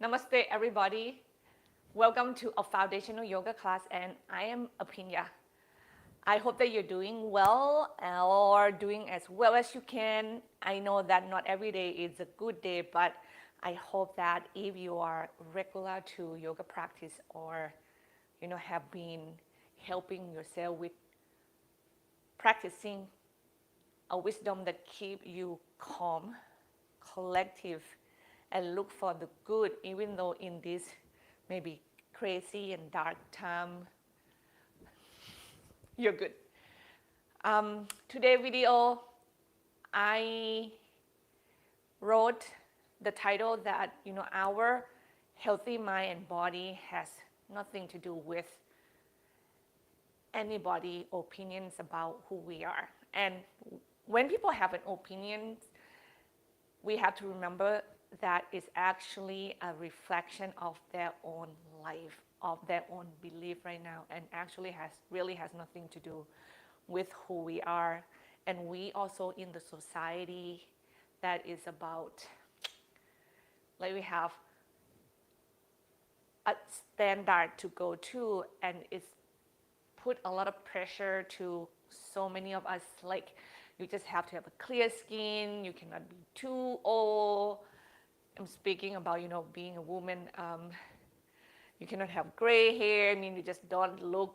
Namaste, everybody. Welcome to a foundational yoga class, and I am Aphinya. I hope that you're doing well or doing as well as you can. I know that not every day is a good day, but I hope that if you are regular to yoga practice or have been helping yourself with practicing a wisdom that keep you calm, collective, and look for the good, even though in this maybe crazy and dark time, you're good. Today video, I wrote the title that our healthy mind and body has nothing to do with anybody opinions about who we are. And when people have an opinion, we have to remember that it's actually a reflection of their own life, of their own belief right now, and actually really has nothing to do with who we are. And we also in the society that is about, like, we have a standard to go to, and it's put a lot of pressure to so many of us, like you just have to have a clear skin, you cannot be too old. I'm speaking about being a woman. You cannot have gray hair. I mean, you just don't look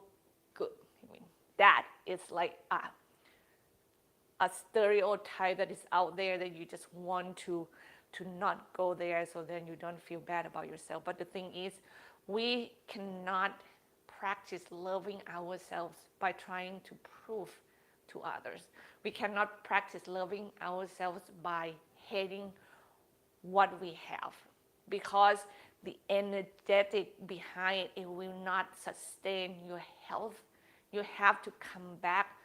good. I mean, that is like a stereotype that is out there that you just want to not go there, so then you don't feel bad about yourself. But the thing is, we cannot practice loving ourselves by trying to prove to others. We cannot practice loving ourselves by hating what we have, because the energetic behind it will not sustain your health. You have to come back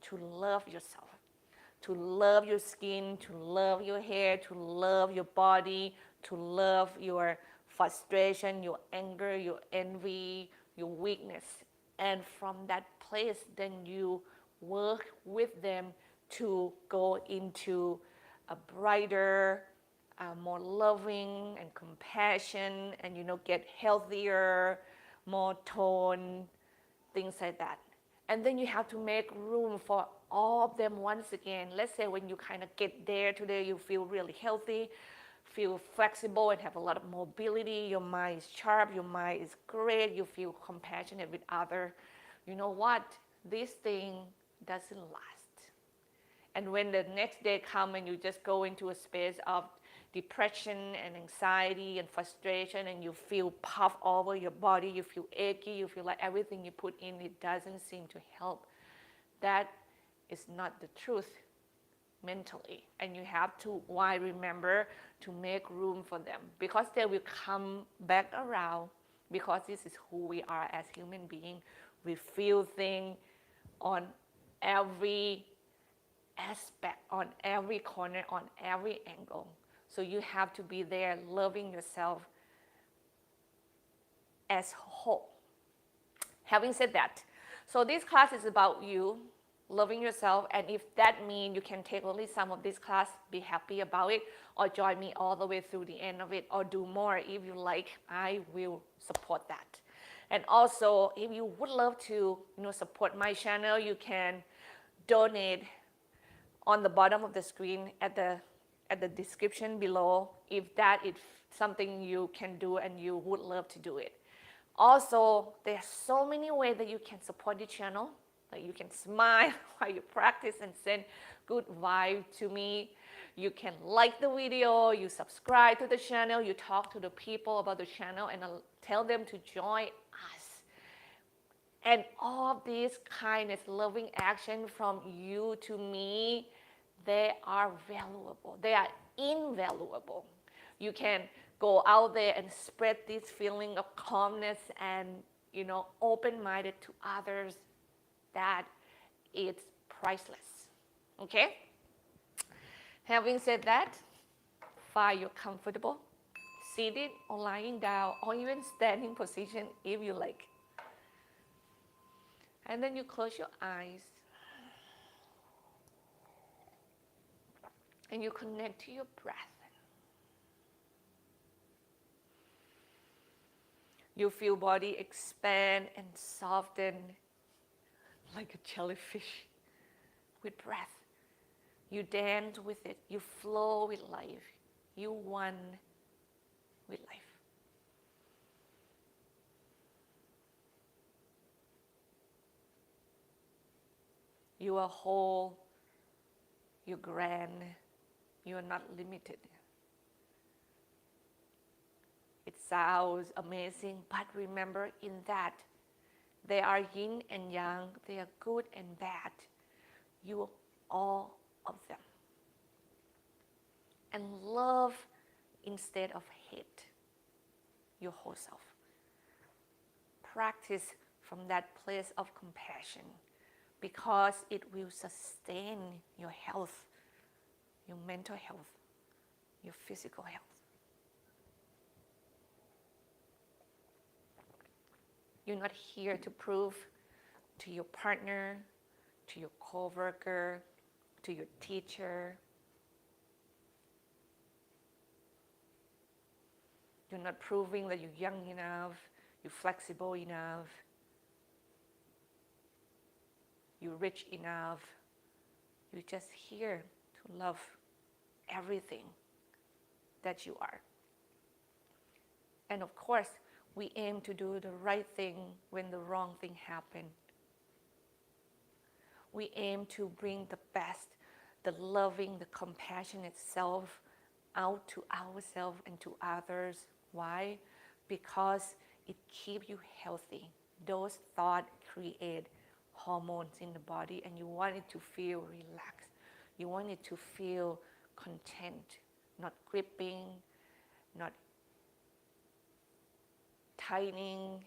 to love yourself, to love your skin, to love your hair, to love your body, to love your frustration, your anger, your envy, your weakness. And from that place, then you work with them to go into a brighter, more loving and compassion, and get healthier, more tone, things like that. And then you have to make room for all of them once again. Let's say when you kind of get there today, you feel really healthy, feel flexible, and have a lot of mobility. Your mind is sharp, your mind is great, you feel compassionate with others. You know what? This thing doesn't last. And when the next day comes and you just go into a space of depression and anxiety and frustration, and you feel puffed over your body, you feel achy, you feel like everything you put in, it doesn't seem to help. That is not the truth mentally. And you have to, why, remember to make room for them, because they will come back around, because this is who we are as human beings. We feel things on every aspect, on every corner, on every angle. So you have to be there loving yourself as whole. Having said that, so this class is about you loving yourself, and if that means you can take only some of this class, be happy about it, or join me all the way through the end of it, or do more if you like. I will support that. And also, if you would love to support my channel, you can donate on the bottom of the screen at the description below, if that is something you can do and you would love to do it. Also, there's so many ways that you can support the channel. Like, you can smile while you practice and send good vibe to me. You can like the video, you subscribe to the channel, you talk to the people about the channel, and tell them to join us. And all of these kindness, loving action from you to me, they are valuable. They are invaluable. You can go out there and spread this feeling of calmness and open-minded to others. That is priceless. Okay? Having said that, find your comfortable seated or lying down or even standing position if you like. And then you close your eyes and you connect to your breath. You feel body expand and soften like a jellyfish with breath. You dance with it. You flow with life. You one with life. You are whole. You're grand. You are not limited. It sounds amazing, but remember in that they are yin and yang, they are good and bad. You are all of them. And love instead of hate your whole self. Practice from that place of compassion because it will sustain your health, your mental health, your physical health. You're not here to prove to your partner, to your coworker, to your teacher. You're not proving that you're young enough, you're flexible enough, you're rich enough. You're just here to love everything that you are. And of course, we aim to do the right thing when the wrong thing happened. We aim to bring the best, the loving, the compassionate self out to ourselves and to others. Why? Because it keeps you healthy. Those thoughts create hormones in the body and you want it to feel relaxed. You want it to feel content, not gripping, not tightening,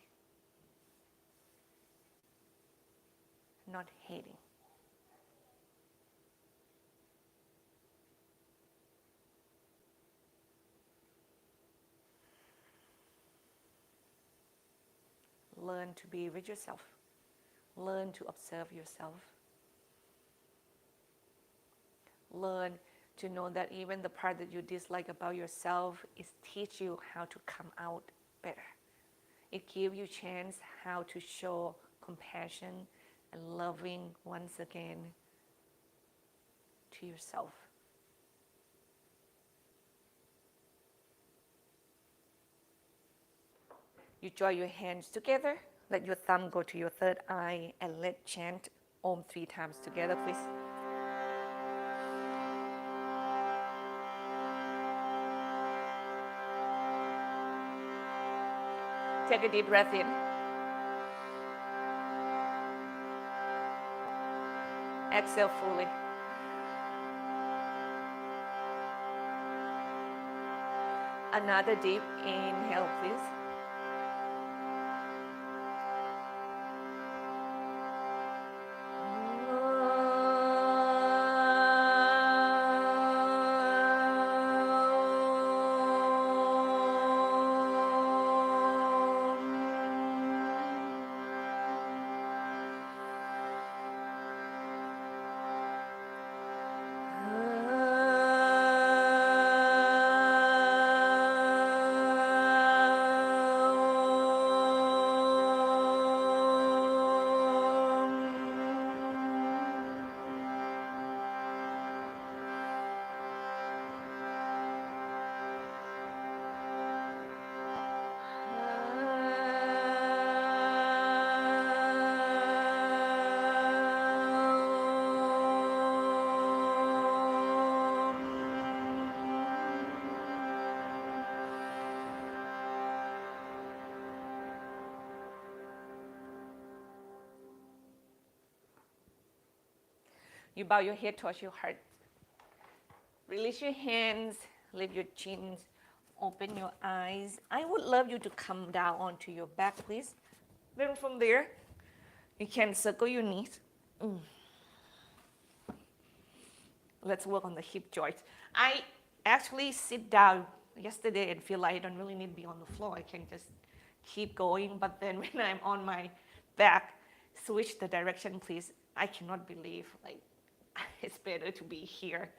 not hating. Learn to be with yourself. Learn to observe yourself. Learn to know that even the part that you dislike about yourself is teach you how to come out better. It gives you a chance how to show compassion and loving once again to yourself. You join your hands together. Let your thumb go to your third eye and let's chant Om 3 times together, please. Take a deep breath in. Exhale fully. Another deep inhale, please. You bow your head towards your heart. Release your hands, lift your chins, open your eyes. I would love you to come down onto your back, please. Then from there, you can circle your knees. Let's work on the hip joints. I actually sit down yesterday and feel like I don't really need to be on the floor. I can just keep going. But then when I'm on my back, switch the direction, please. I cannot believe, like, it's better to be here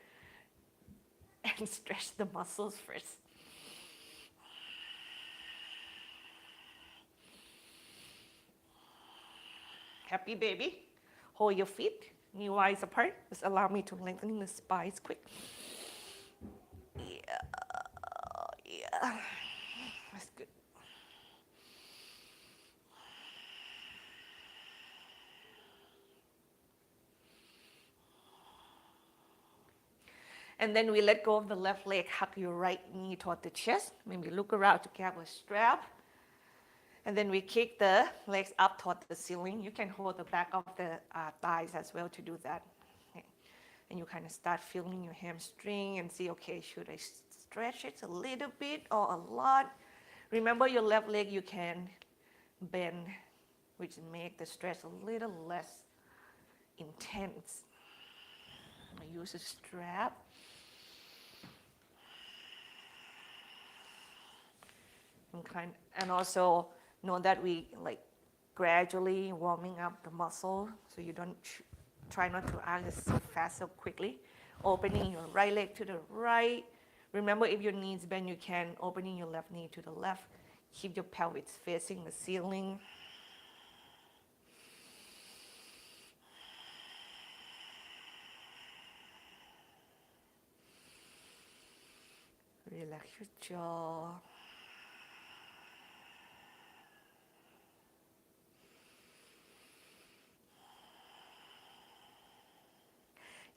and stretch the muscles first. happy baby. Hold your feet, knee wise apart. Just allow me to lengthen the spine quick. Yeah, yeah. That's good. And then we let go of the left leg, hug your right knee toward the chest. Maybe look around to grab a strap. And then we kick the legs up toward the ceiling. You can hold the back of the thighs as well to do that. Okay. And you kind of start feeling your hamstring and see, okay, should I stretch it a little bit or a lot? Remember your left leg you can bend, which make the stretch a little less intense. I use a strap. And also know that we like gradually warming up the muscle so you don't try not to act so fast so quickly. Opening your right leg to the right. Remember, if your knees bend, you can opening your left knee to the left. Keep your pelvis facing the ceiling. Relax your jaw.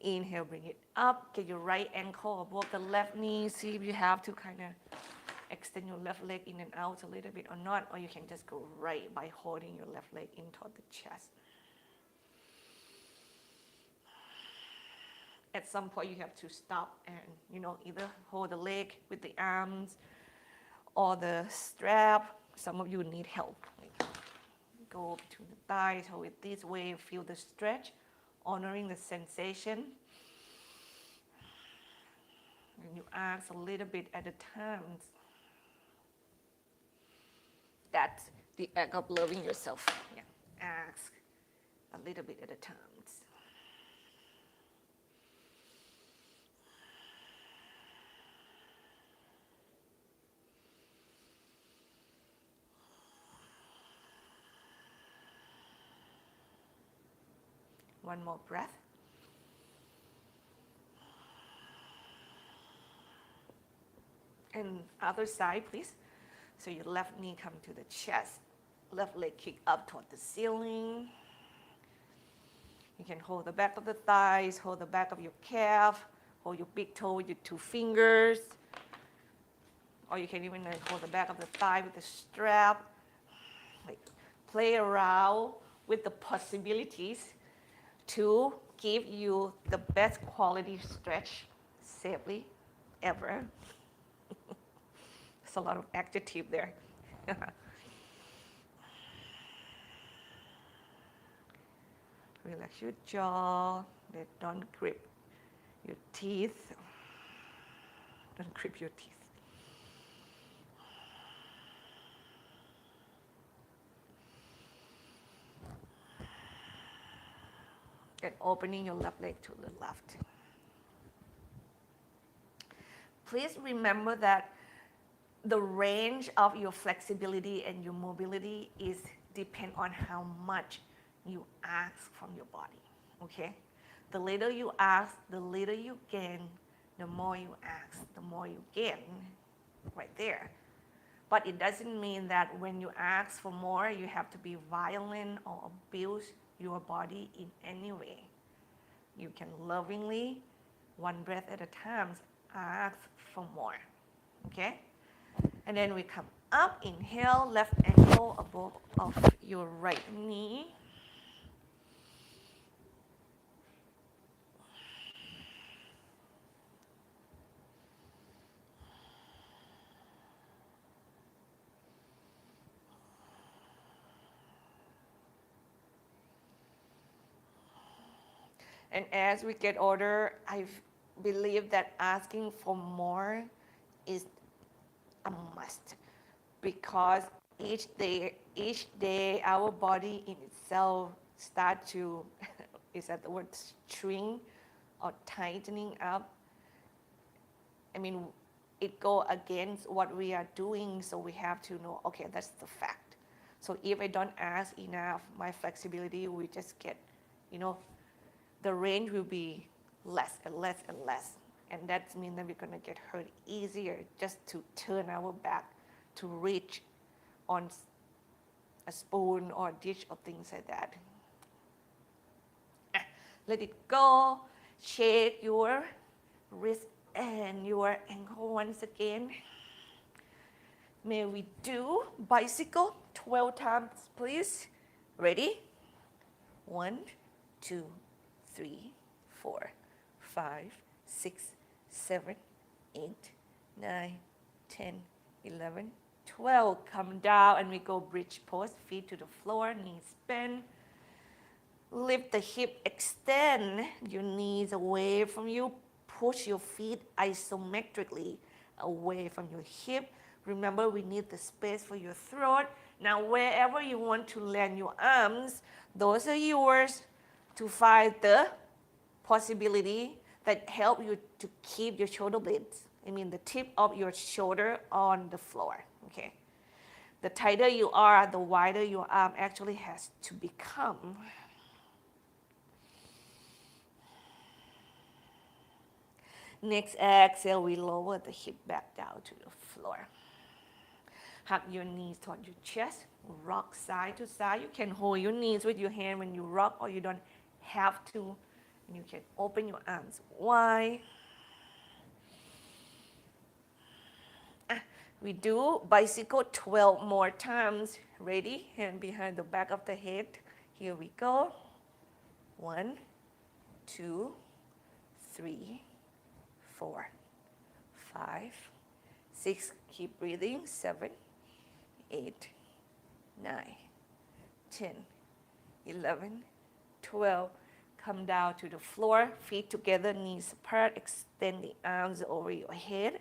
Inhale, bring it up. Get your right ankle above the left knee. See if you have to kind of extend your left leg in and out a little bit or not, or you can just go right by holding your left leg in toward the chest. At some point you have to stop and either hold the leg with the arms or the strap. Some of you need help. Like go between the thighs, hold it this way, feel the stretch, honoring the sensation. And you ask a little bit at a time. That's the act of loving yourself. Yeah. Ask a little bit at a time. One more breath. And other side, please. So your left knee come to the chest. Left leg kick up toward the ceiling. You can hold the back of the thighs, hold the back of your calf, hold your big toe with your 2 fingers. Or you can even hold the back of the thigh with the strap. Like play around with the possibilities to give you the best quality stretch safely ever. There's a lot of adjective there. Relax your jaw. Don't grip your teeth. Don't grip your teeth. And opening your left leg to the left. Please remember that the range of your flexibility and your mobility is depend on how much you ask from your body, okay? The little you ask, the little you gain. The more you ask, the more you gain, right there. But it doesn't mean that when you ask for more, you have to be violent or abuse your body in any way. You can lovingly, one breath at a time, ask for more, okay? And then we come up, inhale, left ankle above of your right knee. And as we get older, I believe that asking for more is a must, because each day our body in itself start to, is that the word, shrink or tightening up. I mean, it go against what we are doing, so we have to know, okay, that's the fact. So if I don't ask enough, my flexibility will just get, the range will be less and less and less. And that means that we're going to get hurt easier just to turn our back to reach on a spoon or dish or things like that. Let it go. Shake your wrist and your ankle once again. May we do bicycle 12 times, please. Ready? 1, 2, 3, 4, 5, 6, 7, 8, 9, 10, 11, 12. Come down and we go bridge pose. Feet to the floor, knees bend. Lift the hip, extend your knees away from you. Push your feet isometrically away from your hip. Remember, we need the space for your throat. Now, wherever you want to land your arms, those are yours to find the possibility that help you to keep your shoulder blades, the tip of your shoulder on the floor, okay? The tighter you are, the wider your arm actually has to become. Next exhale, we lower the hip back down to the floor. Hug your knees toward your chest. Rock side to side. You can hold your knees with your hand when you rock, or you don't have to. You can open your arms wide. We do bicycle 12 more times. Ready? Hand behind the back of the head. Here we go. 1, 2, 3, 4, 5, 6. Keep breathing. 7, 8, 9, 10, 11, 12. Come down to the floor, feet together, knees apart. Extend the arms over your head.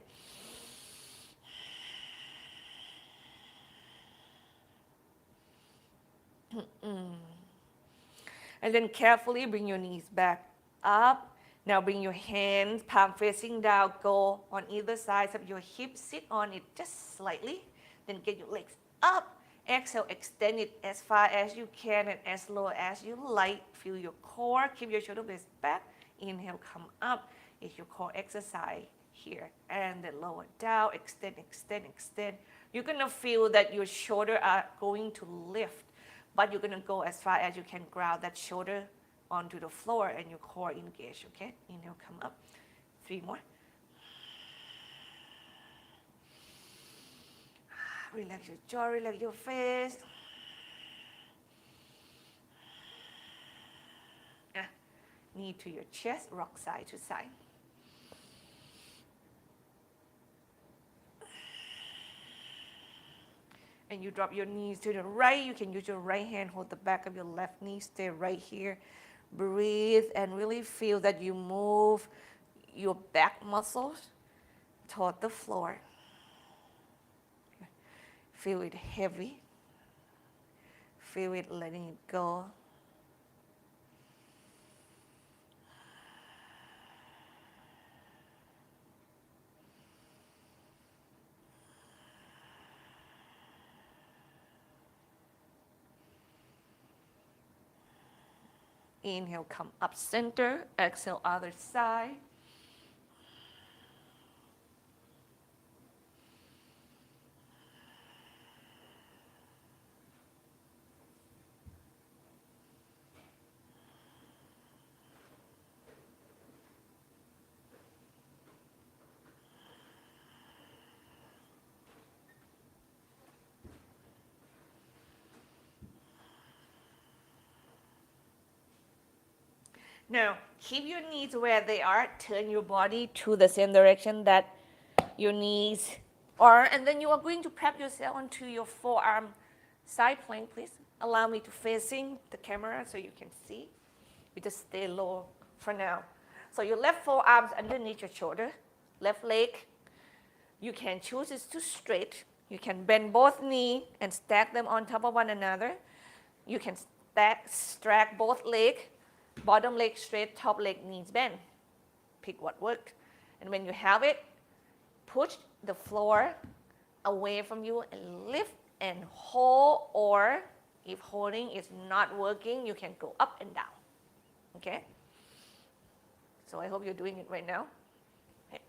And then carefully bring your knees back up. Now bring your hands, palm facing down, go on either side of your hips. Sit on it just slightly. Then get your legs up. Exhale, extend it as far as you can and as low as you like. Feel your core. Keep your shoulder blades back. Inhale, come up. It's your core exercise here. And then lower down. Extend, extend, extend. You're going to feel that your shoulders are going to lift, but you're going to go as far as you can ground that shoulder onto the floor and your core engage, okay? Inhale, come up. 3 more. Relax your jaw, relax your face. Knee to your chest, rock side to side. And you drop your knees to the right. You can use your right hand, hold the back of your left knee, stay right here. Breathe and really feel that you move your back muscles toward the floor. Feel it heavy. Feel it letting it go. Inhale, come up center. Exhale, other side. Now, keep your knees where they are. Turn your body to the same direction that your knees are. And then you are going to prep yourself onto your forearm side plank, please. Allow me to facing the camera so you can see. You just stay low for now. So your left forearms underneath your shoulder. Left leg, you can choose it to straight. You can bend both knees and stack them on top of one another. You can stack both legs. Bottom leg straight, top leg knees bend. Pick what works. And when you have it, push the floor away from you and lift and hold, or if holding is not working, you can go up and down. Okay? So I hope you're doing it right now. Okay.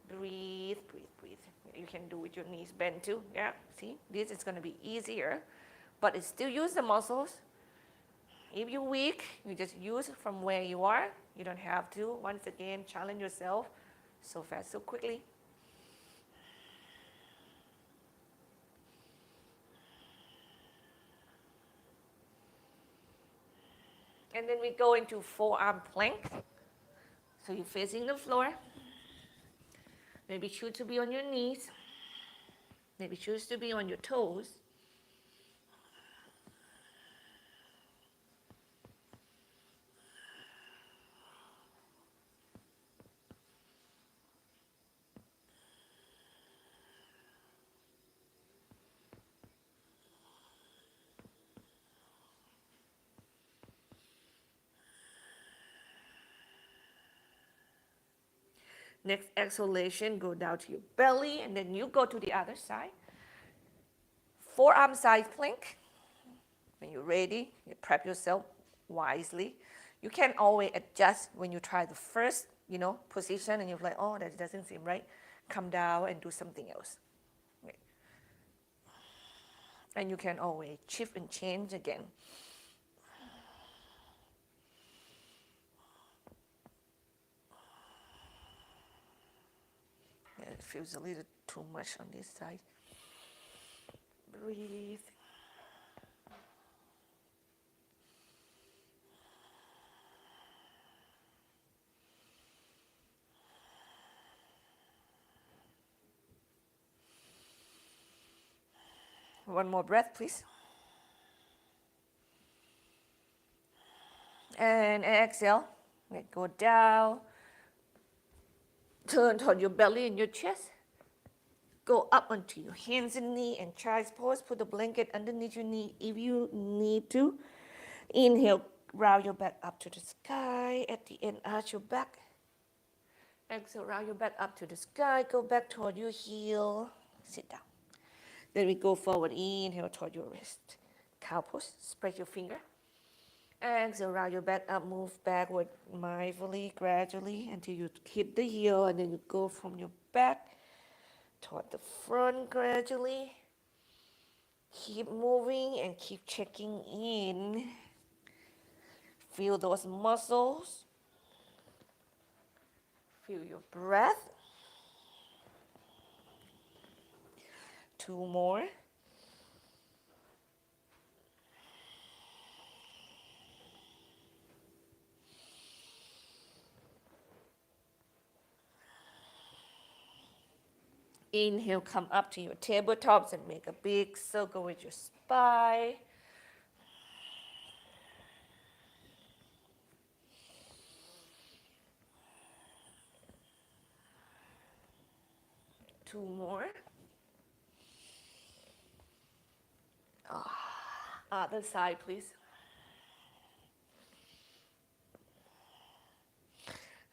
Breathe, breathe, breathe. You can do with your knees bent too. Yeah, see? This is going to be easier, but it still use the muscles. If you're weak, you just use from where you are. You don't have to, once again, challenge yourself so fast, so quickly. And then we go into forearm plank. So you're facing the floor. Maybe choose to be on your knees. Maybe choose to be on your toes. Next exhalation, go down to your belly, and then you go to the other side. Forearm side plank. When you're ready, you prep yourself wisely. You can always adjust when you try the first, position, and you're like, oh, that doesn't seem right. Come down and do something else. Okay. And you can always shift and change again. Yeah, it feels a little too much on this side. Breathe. One more breath, please. And exhale. Let go down. Turn toward your belly and your chest. Go up onto your hands and knee and child's pose. Put the blanket underneath your knee if you need to. Inhale, round your back up to the sky. At the end, arch your back. Exhale, round your back up to the sky. Go back toward your heel. Sit down. Then we go forward. Inhale toward your wrist. Cow pose. Spread your finger. Exhale, round your back up. Move backward mindfully, gradually until you hit the heel, and then you go from your back toward the front gradually. Keep moving and keep checking in. Feel those muscles. Feel your breath. 2 more. Inhale, come up to your tabletops and make a big circle with your spine. Two more. Other side, please.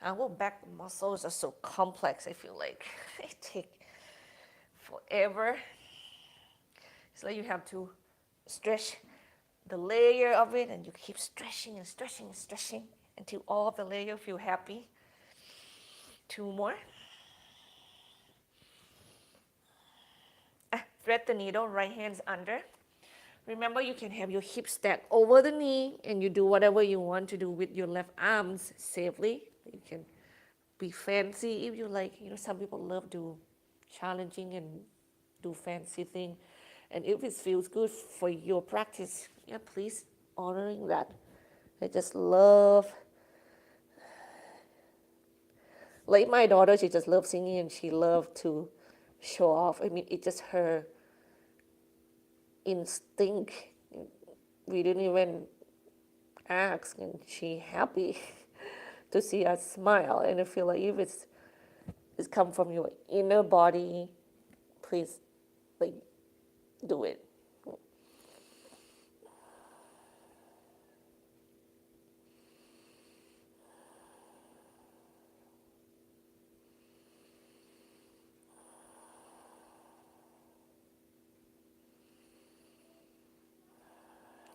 Our back muscles are so complex, I feel like. They take forever. It's like you have to stretch the layer of it, and you keep stretching and stretching and stretching until all the layer feel happy. 2 more. Thread the needle, right hand's under. Remember, you can have your hips stacked over the knee, and you do whatever you want to do with your left arms safely. You can be fancy if you like. Some people love to challenging and do fancy thing. And if it feels good for your practice, please honoring that. I just love, like my daughter, she just loves singing and she loved to show off. I mean, it's just her instinct. We didn't even ask, and she happy to see us smile. And I feel like if it's come from your inner body, please, do it.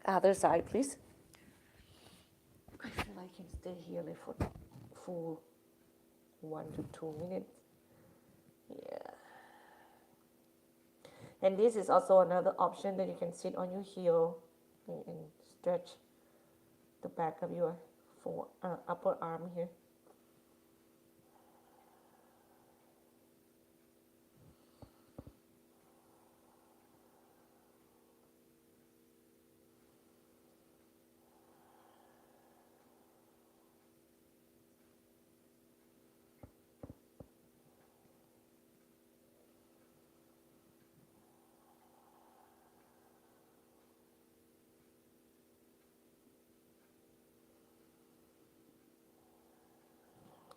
Other side, please. I feel I can stay here like for full 1 to 2 minutes. Yeah. And this is also another option that you can sit on your heel and stretch the back of your upper arm here.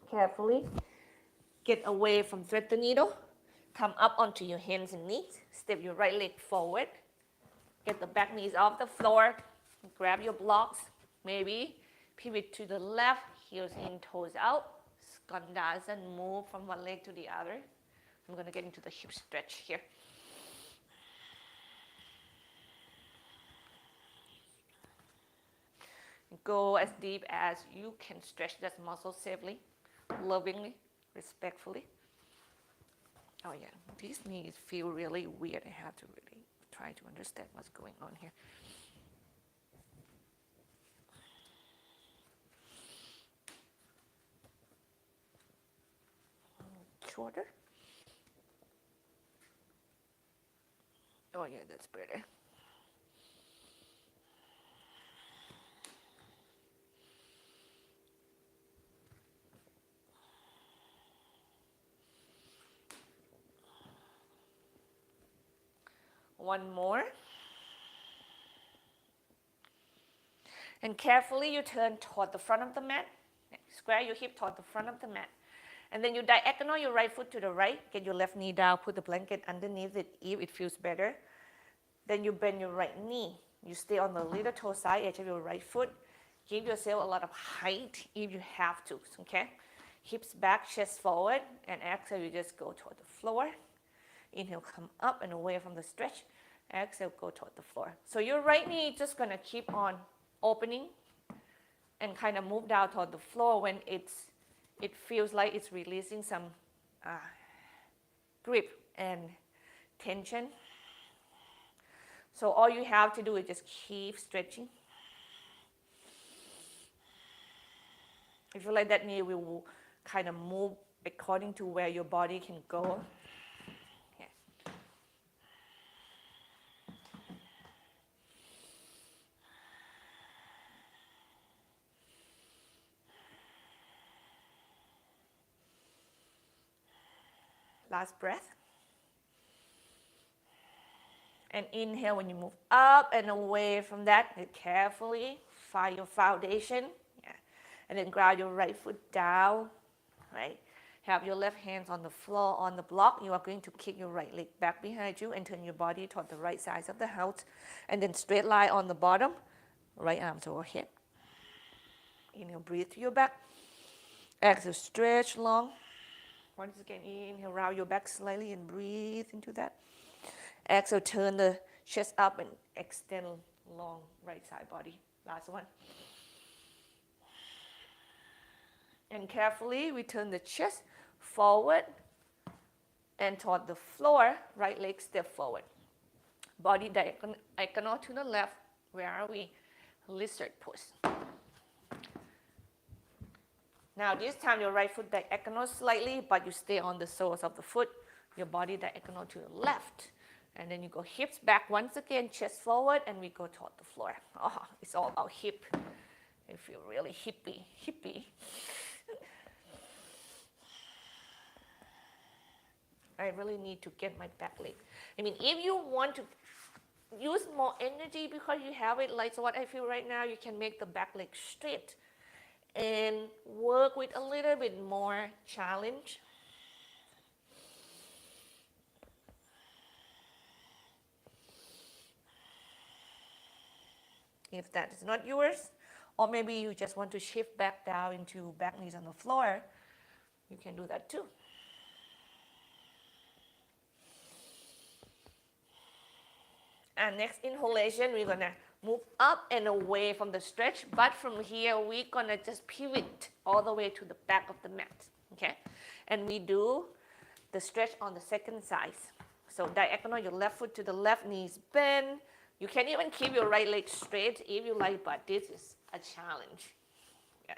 Carefully get away from thread the needle. Come up onto your hands and knees. Step your right leg forward. Get the back knees off the floor. Grab your blocks. Maybe pivot to the left, heels in, toes out. Skandasana, move from one leg to the other. I'm going to get into the hip stretch here. Go as deep as you can stretch that muscle safely, lovingly, respectfully. Oh yeah, these knees feel really weird. I have to really try to understand what's going on here. Shorter. Oh yeah, that's better. One more. And carefully you turn toward the front of the mat. Square your hip toward the front of the mat. And then you diagonal your right foot to the right. Get your left knee down. Put the blanket underneath it if it feels better. Then you bend your right knee. You stay on the little toe side edge of your right foot. Give yourself a lot of height if you have to, okay? Hips back, chest forward, and exhale, you just go toward the floor. Inhale, come up and away from the stretch. Exhale, go toward the floor. So your right knee is just gonna keep on opening and kind of move down toward the floor when it feels like it's releasing some grip and tension. So all you have to do is just keep stretching. I feel like that knee will kind of move according to where your body can go. Yeah. Last breath. And inhale when you move up and away from that. And carefully find your foundation. Yeah. And then ground your right foot down. Right? Have your left hands on the floor on the block. You are going to kick your right leg back behind you and turn your body toward the right side of the house. And then straight line on the bottom. Right arm to overhead. Inhale, breathe to your back. Exhale, stretch long. Once again, inhale, round your back slightly and breathe into that. Exhale, turn the chest up and extend long right side body. Last one. And carefully, we turn the chest forward and toward the floor. Right leg step forward. Body diagonal to the left. Where are we? Lizard pose. Now this time your right foot diagonal slightly, but you stay on the soles of the foot. Your body diagonal to the left. And then you go hips back once again, chest forward, and we go toward the floor. Oh, it's all about hip. I feel really hippie. I really need to get my back leg. I mean, if you want to use more energy because you have it, like what I feel right now, you can make the back leg straight and work with a little bit more challenge. If that is not yours, or maybe you just want to shift back down into back knees on the floor, you can do that too. And next inhalation, we're gonna Move up and away from the stretch, but from here we're gonna just pivot all the way to the back of the mat, okay? And we do the stretch on the second side. So diagonal, your left foot to the left, knees bend. You can even keep your right leg straight if you like, but this is a challenge. Yeah.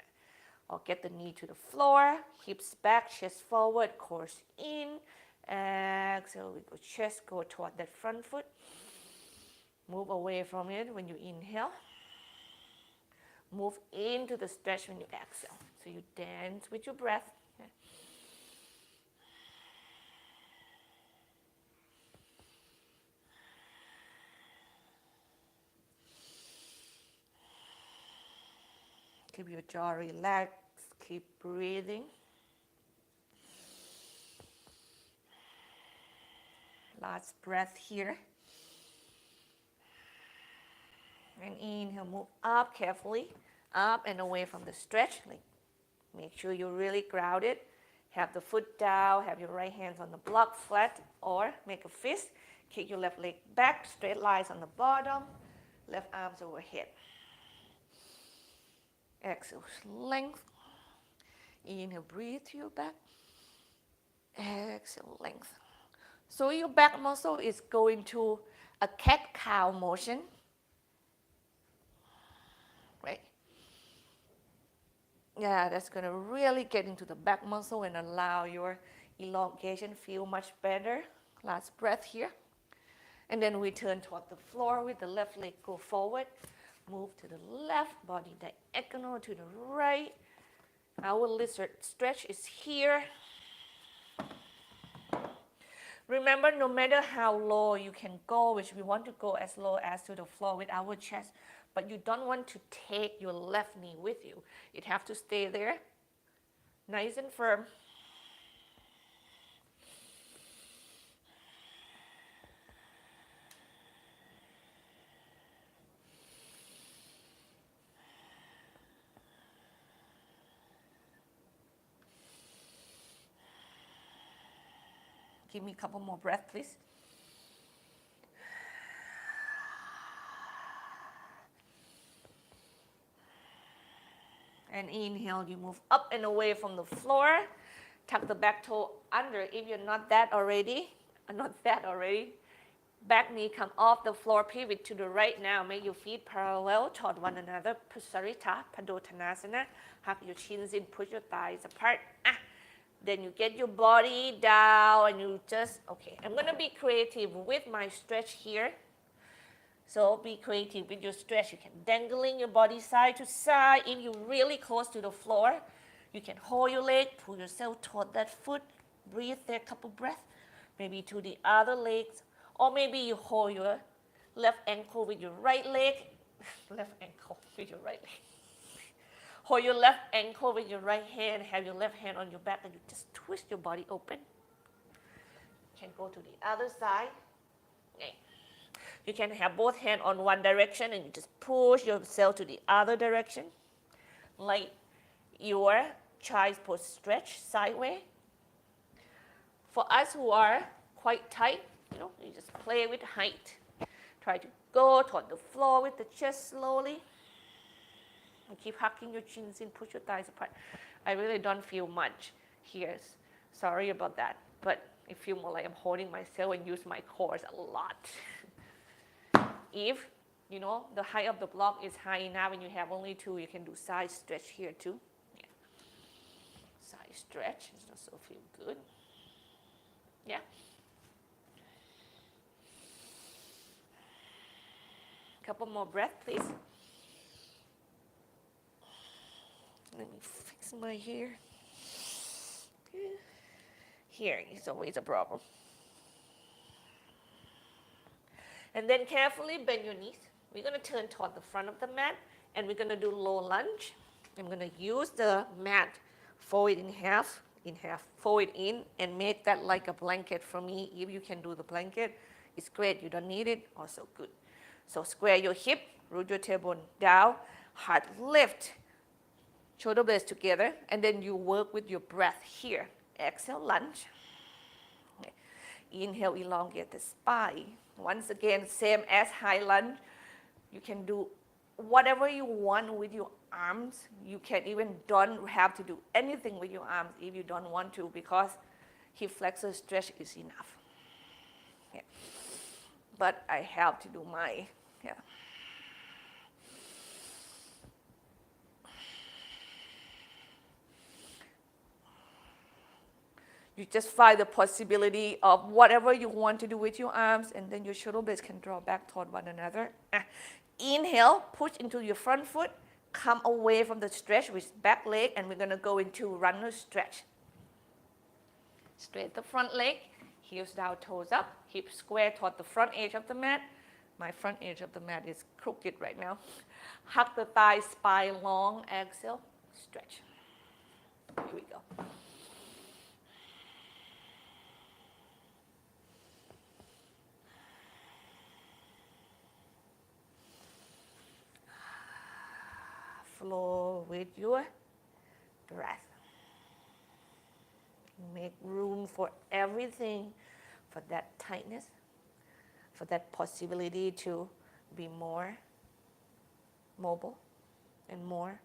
Or get the knee to the floor, hips back, chest forward, core in. Exhale, we go chest, go toward that front foot. Move away from it when you inhale. Move into the stretch when you exhale. So you dance with your breath. Yeah. Keep your jaw relaxed. Keep breathing. Last breath here. And inhale, move up carefully, up and away from the stretch. Like, make sure you're really grounded. Have the foot down, have your right hands on the block flat, or make a fist. Kick your left leg back, straight lines on the bottom, left arms overhead. Exhale, length. Inhale, breathe to your back. Exhale, length. So your back muscle is going to a cat-cow motion. Right? Yeah, that's going to really get into the back muscle and allow your elongation feel much better. Last breath here. And then we turn toward the floor with the left leg go forward. Move to the left, body diagonal to the right. Our lizard stretch is here. Remember, no matter how low you can go, which we want to go as low as to the floor with our chest, but you don't want to take your left knee with you. It has to stay there, nice and firm. Give me a couple more breaths, please. And inhale, you move up and away from the floor. Tuck the back toe under if you're not that already. Back knee come off the floor, pivot to the right now. Make your feet parallel toward one another. Pasarita, Padottanasana. Hug your chins in, push your thighs apart. Then you get your body down and you just, okay, I'm gonna be creative with my stretch here. So be creative with your stretch. You can dangling your body side to side. If you're really close to the floor, you can hold your leg, pull yourself toward that foot. Breathe there, a couple breaths. Maybe to the other legs. Or maybe you hold your left ankle with your right leg. Left ankle with your right leg. Hold your left ankle with your right hand. Have your left hand on your back and you just twist your body open. You can go to the other side. Okay. You can have both hands on one direction and you just push yourself to the other direction. Like your child's pose stretch sideways. For us who are quite tight, you just play with height. Try to go toward the floor with the chest slowly. And keep hugging your chins in, push your thighs apart. I really don't feel much here. Sorry about that. But I feel more like I'm holding myself and use my core a lot. If, the height of the block is high enough and you have only two, you can do side stretch here too. Yeah. Side stretch, it also feel good. Yeah. Couple more breaths, please. Let me fix my hair. Here is always a problem. And then carefully bend your knees. We're going to turn toward the front of the mat and we're going to do low lunge. I'm going to use the mat, fold it in half, fold it in and make that like a blanket for me. If you can do the blanket, it's great. You don't need it, also good. So square your hip, root your tailbone down, heart lift, shoulder blades together, and then you work with your breath here. Exhale, lunge. Inhale, elongate the spine. Once again, same as high lunge. You can do whatever you want with your arms. You can even don't have to do anything with your arms if you don't want to, because hip flexor stretch is enough. Yeah. But I have to do my, yeah. You just find the possibility of whatever you want to do with your arms, and then your shoulder blades can draw back toward one another. Inhale, push into your front foot, come away from the stretch with back leg, and we're going to go into runner stretch. Straight the front leg, heels down, toes up, hips square toward the front edge of the mat. My front edge of the mat is crooked right now. Hug the thighs, spine long, exhale, stretch. Here we go. Flow with your breath. Make room for everything, for that tightness, for that possibility to be more mobile and more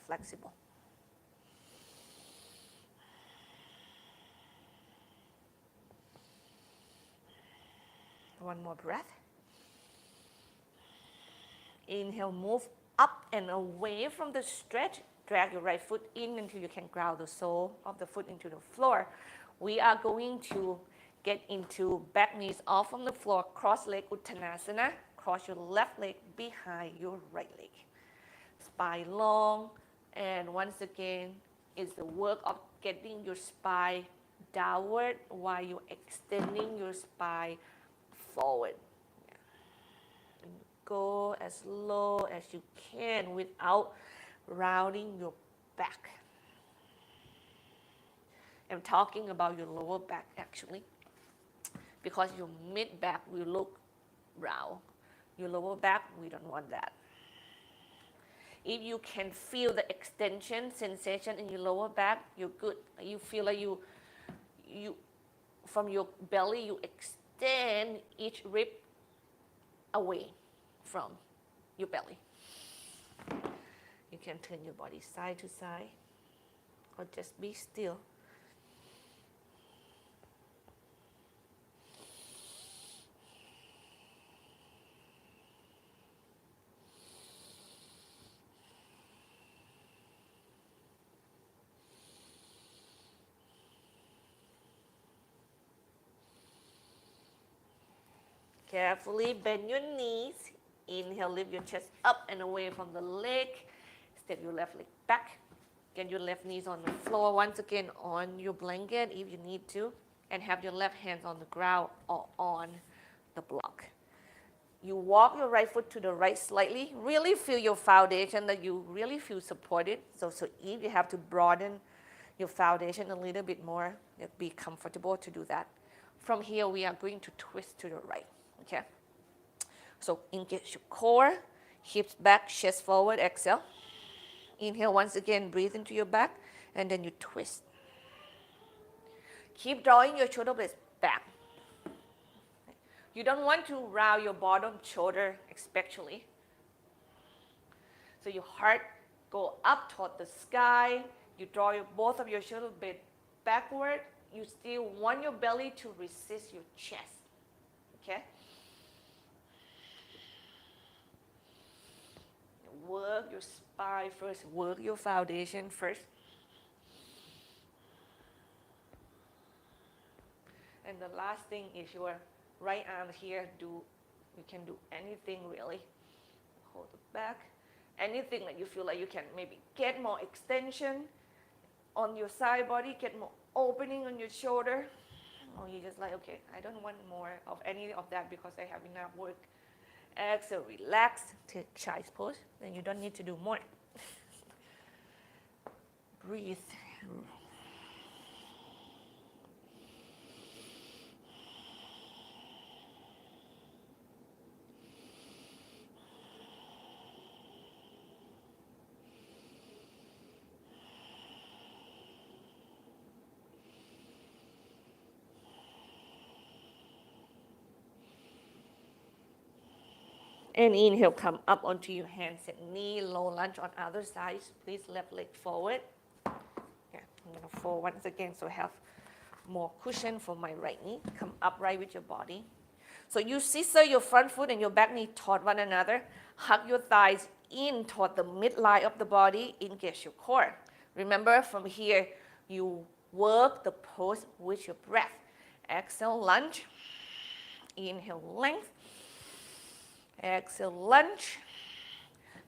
flexible. One more breath. Inhale, move up and away from the stretch. Drag your right foot in until you can ground the sole of the foot into the floor. We are going to get into back knees off from the floor, cross leg Uttanasana. Cross your left leg behind your right leg. Spine long, and once again, it's the work of getting your spine downward while you're extending your spine forward. Go as low as you can without rounding your back. I'm talking about your lower back actually, because your mid back will look round. Your lower back, we don't want that. If you can feel the extension sensation in your lower back, you're good. You feel like you from your belly, you extend each rib away from your belly. You can turn your body side to side or just be still. Carefully bend your knees. Inhale, lift your chest up and away from the leg. Step your left leg back. Get your left knees on the floor, once again on your blanket if you need to. And have your left hands on the ground or on the block. You walk your right foot to the right slightly. Really feel your foundation, that you really feel supported. So if you have to broaden your foundation a little bit more, be comfortable to do that. From here, we are going to twist to the right. Okay, so engage your core, hips back, chest forward, exhale. Inhale, once again, breathe into your back, and then you twist. Keep drawing your shoulder blades back. You don't want to round your bottom shoulder, especially. So your heart go up toward the sky. You draw both of your shoulder blades backward. You still want your belly to resist your chest. Okay? Work your spine first, work your foundation first. And the last thing is your right arm here. You can do anything really. Hold it back. Anything that you feel like you can maybe get more extension on your side body, get more opening on your shoulder. Or you just like, okay, I don't want more of any of that because I have enough work. Exhale, relax, take child's pose, then you don't need to do more. Breathe. And inhale, come up onto your hands and knee, low lunge on other side. Please left leg forward. Yeah, I'm gonna fold once again so I have more cushion for my right knee. Come upright with your body. So you scissor your front foot and your back knee toward one another. Hug your thighs in toward the midline of the body. Engage your core. Remember, from here, you work the pose with your breath. Exhale, lunge. Inhale, length. Exhale, lunge.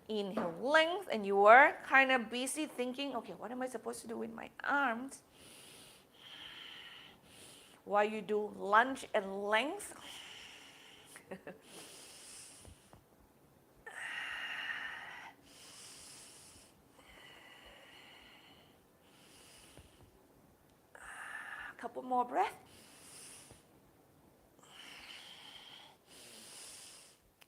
Inhale, length. And you are kind of busy thinking, okay, what am I supposed to do with my arms? While you do lunge and length. A couple more breaths.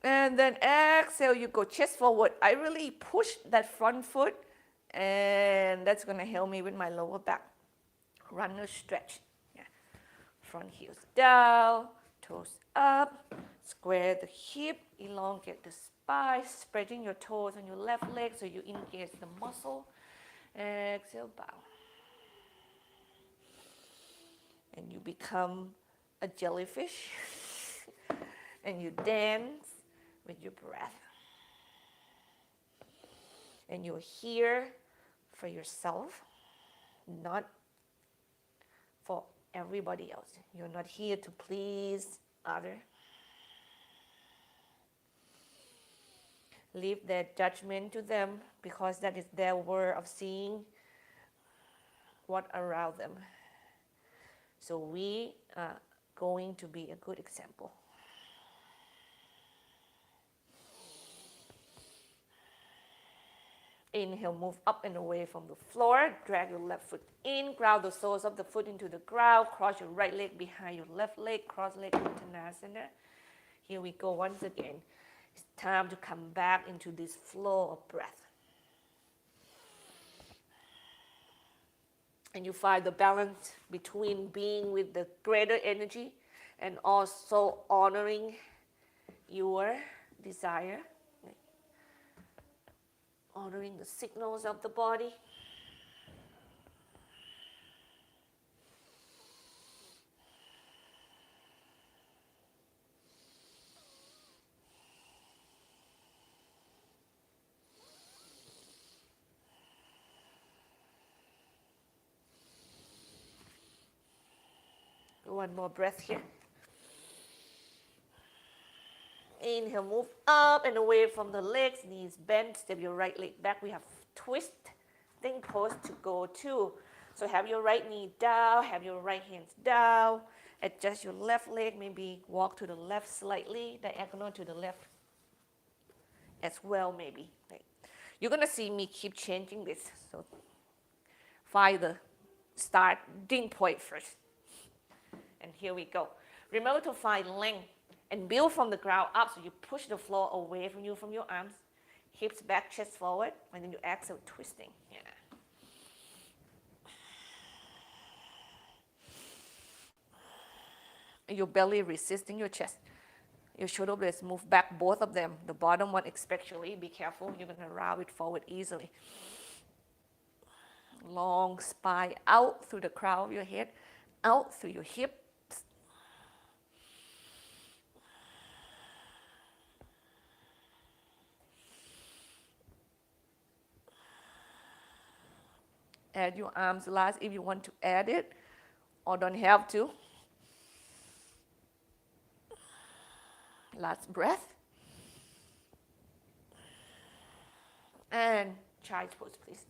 And then exhale, you go chest forward. I really push that front foot, and that's gonna help me with my lower back. Runner stretch. Yeah. Front heels down, toes up, square the hip, elongate the spine, spreading your toes on your left leg so you engage the muscle. Exhale, bow. And you become a jellyfish, and you dance with your breath. And you're here for yourself, not for everybody else. You're not here to please others. Leave their judgment to them, because that is their way of seeing what around them. So we are going to be a good example. Inhale, move up and away from the floor. Drag your left foot in. Ground the soles of the foot into the ground. Cross your right leg behind your left leg. Cross leg Uttanasana. Here we go once again. It's time to come back into this flow of breath. And you find the balance between being with the greater energy and also honoring your desire. Honoring the signals of the body. One more breath here. Inhale, move up and away from the legs, knees bent, step your right leg back. We have twisting pose to go to. So have your right knee down, have your right hands down, adjust your left leg, maybe walk to the left slightly, diagonal to the left as well maybe. You're gonna see me keep changing this. So find the starting point first. And here we go. Remember to find length and build from the ground up, so you push the floor away from you, from your arms. Hips back, chest forward, and then you exhale, twisting. Yeah. Your belly resisting your chest. Your shoulder blades move back, both of them. The bottom one especially, be careful. You're gonna roll it forward easily. Long spine out through the crown of your head, out through your hip. Add your arms last if you want to add it, or don't have to. Last breath. And child's pose, please.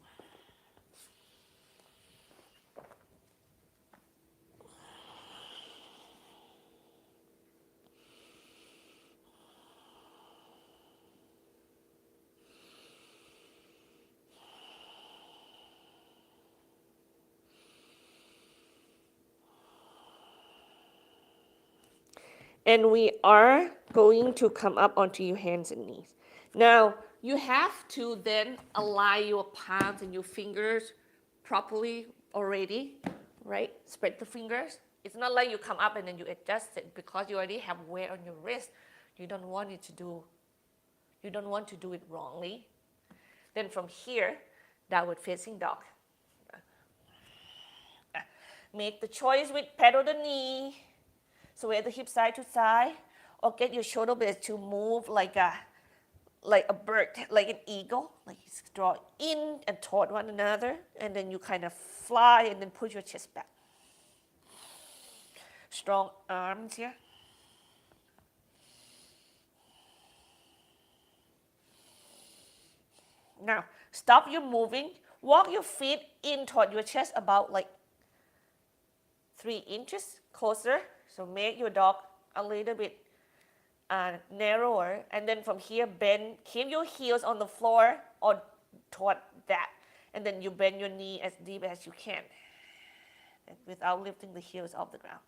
And we are going to come up onto your hands and knees. Now, you have to then align your palms and your fingers properly already, right? Spread the fingers. It's not like you come up and then you adjust it, because you already have weight on your wrist. You don't want it to do You don't want to do it wrongly. Then from here, downward facing dog. Make the choice with pedal the knee, sway the hip side to side, or get your shoulder blades to move like a bird, like an eagle, like you draw in and toward one another, and then you kind of fly and then push your chest back. Strong arms here. Now, stop your moving. Walk your feet in toward your chest about like 3 inches closer. So make your dog a little bit narrower. And then from here, bend. Keep your heels on the floor or toward that. And then you bend your knee as deep as you can without lifting the heels off the ground.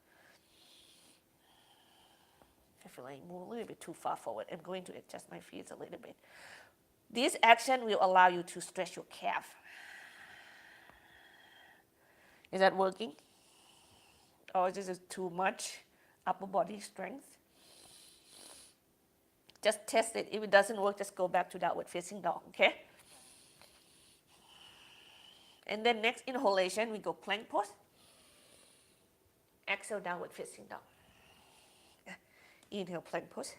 I feel like I move a little bit too far forward. I'm going to adjust my feet a little bit. This action will allow you to stretch your calf. Is that working? Or is this too much upper body strength? Just test it. If it doesn't work, just go back to downward facing dog, okay? And then next inhalation, we go plank pose. Exhale, downward facing dog. Inhale, plank pose.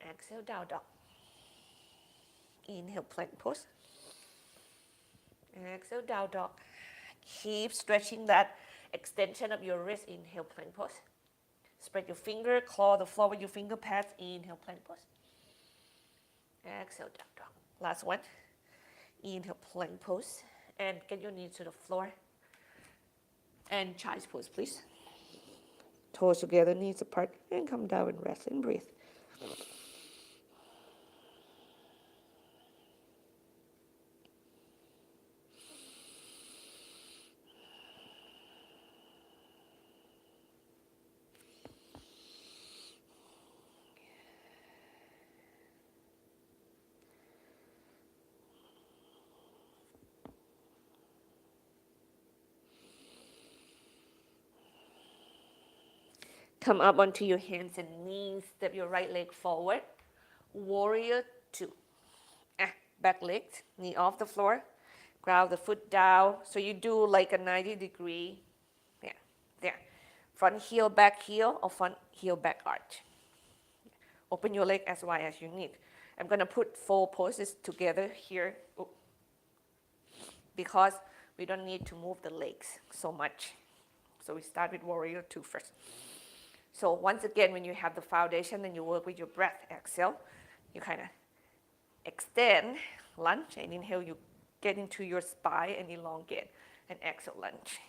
Exhale, down dog. Inhale, plank pose. Exhale, down dog. Keep stretching that extension of your wrist. Inhale, plank pose. Spread your finger, claw the floor with your finger pads. Inhale, plank pose. Exhale, down dog. Last one. Inhale, plank pose. And get your knees to the floor. And child's pose, please. Toes together, knees apart. And come down and rest and breathe. Come up onto your hands and knees. Step your right leg forward. Warrior 2. Back leg, knee off the floor. Ground the foot down. So you do like a 90-degree. There. Front heel, back heel, or front heel, back arch. Open your leg as wide as you need. I'm going to put 4 poses together here because we don't need to move the legs so much. So we start with Warrior 2 first. So once again, when you have the foundation, then you work with your breath. Exhale, you kind of extend, lunge, and inhale, you get into your spine and elongate. And exhale, lunge.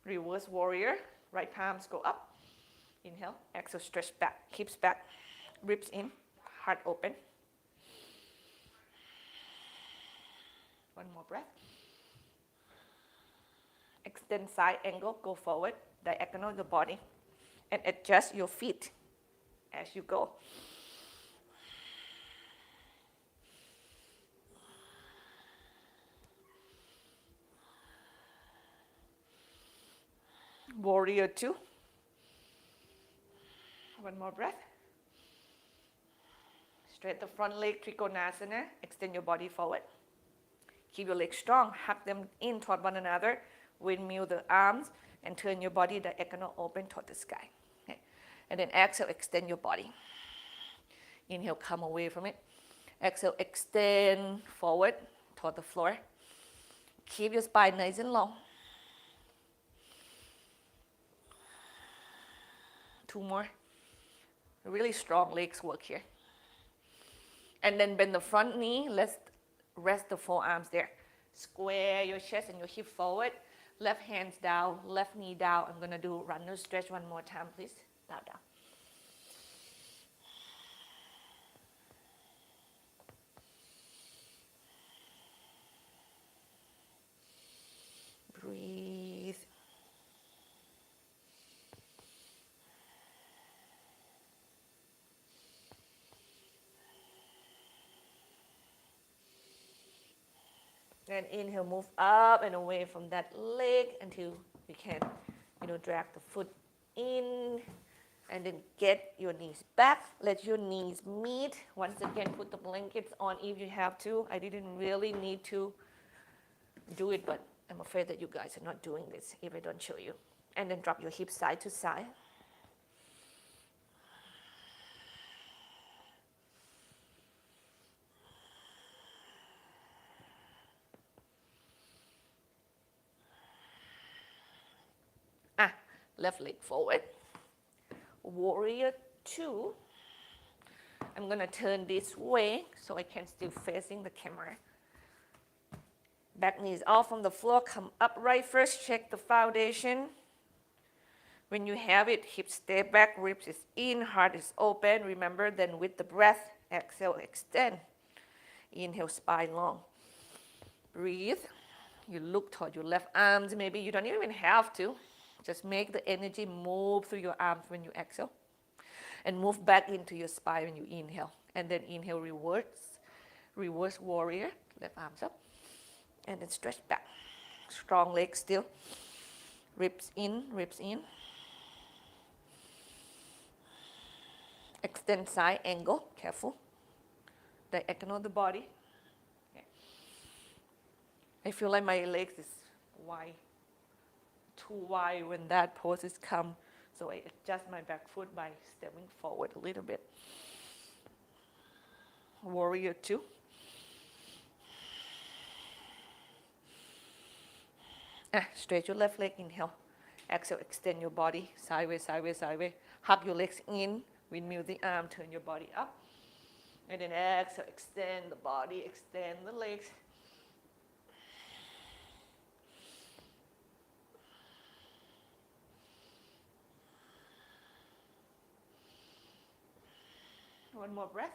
Reverse warrior, right palms go up. Inhale, exhale, stretch back, hips back, ribs in, heart open. One more breath. Extend side angle, go forward, diagonal the body, and adjust your feet as you go. Warrior 2. One more breath. Straight the front leg, Trikonasana. Extend your body forward. Keep your legs strong. Hug them in toward one another. Windmill the arms and turn your body diagonal open toward the sky. Okay. And then exhale, extend your body. Inhale, come away from it. Exhale, extend forward toward the floor. Keep your spine nice and long. 2 more. Really strong legs work here. And then bend the front knee. Let's rest the forearms there. Square your chest and your hip forward. Left hands down, left knee down. I'm going to do runner stretch one more time, please. Down, down. Breathe. And inhale, move up and away from that leg until you can, drag the foot in. And then get your knees back. Let your knees meet. Once again, put the blankets on if you have to. I didn't really need to do it, but I'm afraid that you guys are not doing this if I don't show you. And then drop your hips side to side. Left leg forward. Warrior 2. I'm going to turn this way so I can still facing the camera. Back knees off from the floor. Come upright first. Check the foundation. When you have it, hips stay back, ribs is in, heart is open. Remember, then with the breath, exhale, extend. Inhale, spine long. Breathe. You look toward your left arms. Maybe you don't even have to. Just make the energy move through your arms when you exhale. And move back into your spine when you inhale. And then inhale, reverse. Reverse warrior. Left arms up. And then stretch back. Strong legs still. Ribs in, ribs in. Extend side angle. Careful. Diagonal the body. Okay. I feel like my legs is wide. Too wide when that poses come. So I adjust my back foot by stepping forward a little bit. Warrior 2. Stretch your left leg, inhale. Exhale, extend your body, sideways, sideways, sideways. Hug your legs in, windmill the arm, turn your body up. And then exhale, extend the body, extend the legs. One more breath.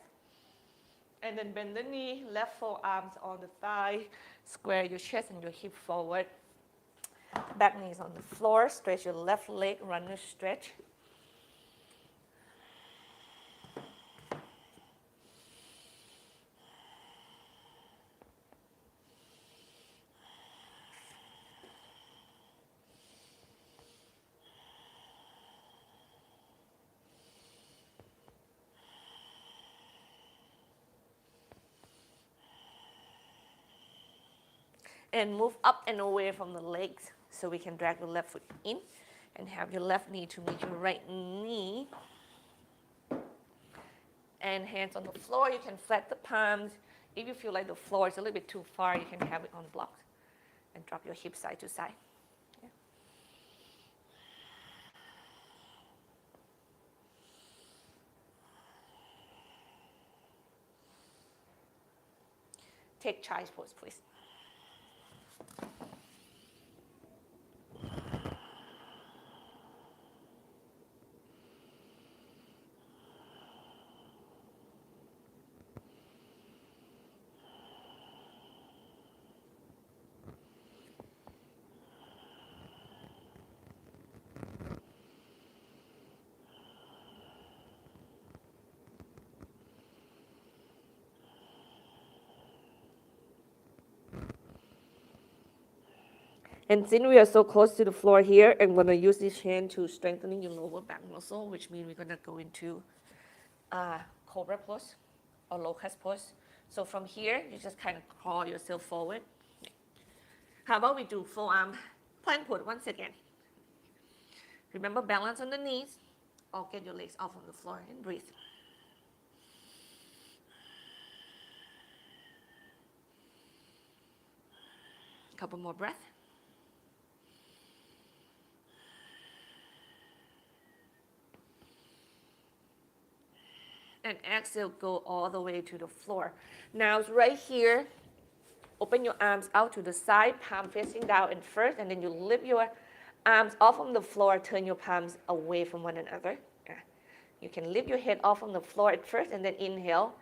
And then bend the knee, left forearms on the thigh. Square your chest and your hip forward. Back knee is on the floor. Stretch your left leg, runner stretch. And move up and away from the legs so we can drag the left foot in and have your left knee to meet your right knee. And hands on the floor. You can flat the palms. If you feel like the floor is a little bit too far, you can have it on blocks. And drop your hips side to side. Yeah. Take child's pose, please. And since we are so close to the floor here, I'm going to use this hand to strengthening your lower back muscle, which means we're going to go into cobra pose or locust pose. So from here, you just kind of crawl yourself forward. How about we do forearm plank pose once again. Remember, balance on the knees, or get your legs off on the floor and breathe. Couple more breaths. And exhale, go all the way to the floor. Now, right here, open your arms out to the side, palm facing down and first, and then you lift your arms off from the floor, turn your palms away from one another. You can lift your head off from the floor at first, and then inhale.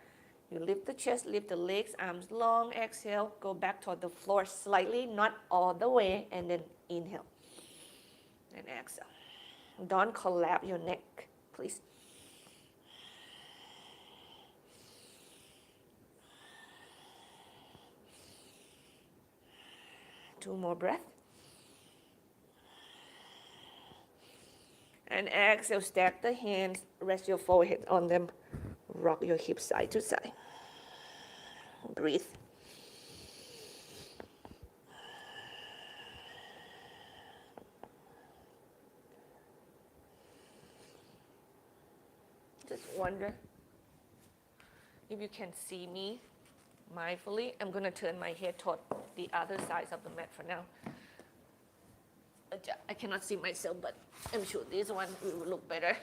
You lift the chest, lift the legs, arms long, exhale, go back toward the floor slightly, not all the way, and then inhale. And exhale. Don't collapse your neck, please. 2 more breaths. And exhale, stack the hands, rest your forehead on them, rock your hips side to side. Breathe. Just wonder if you can see me mindfully. I'm going to turn my head toward the other side of the mat for now. I cannot see myself, but I'm sure this one will look better.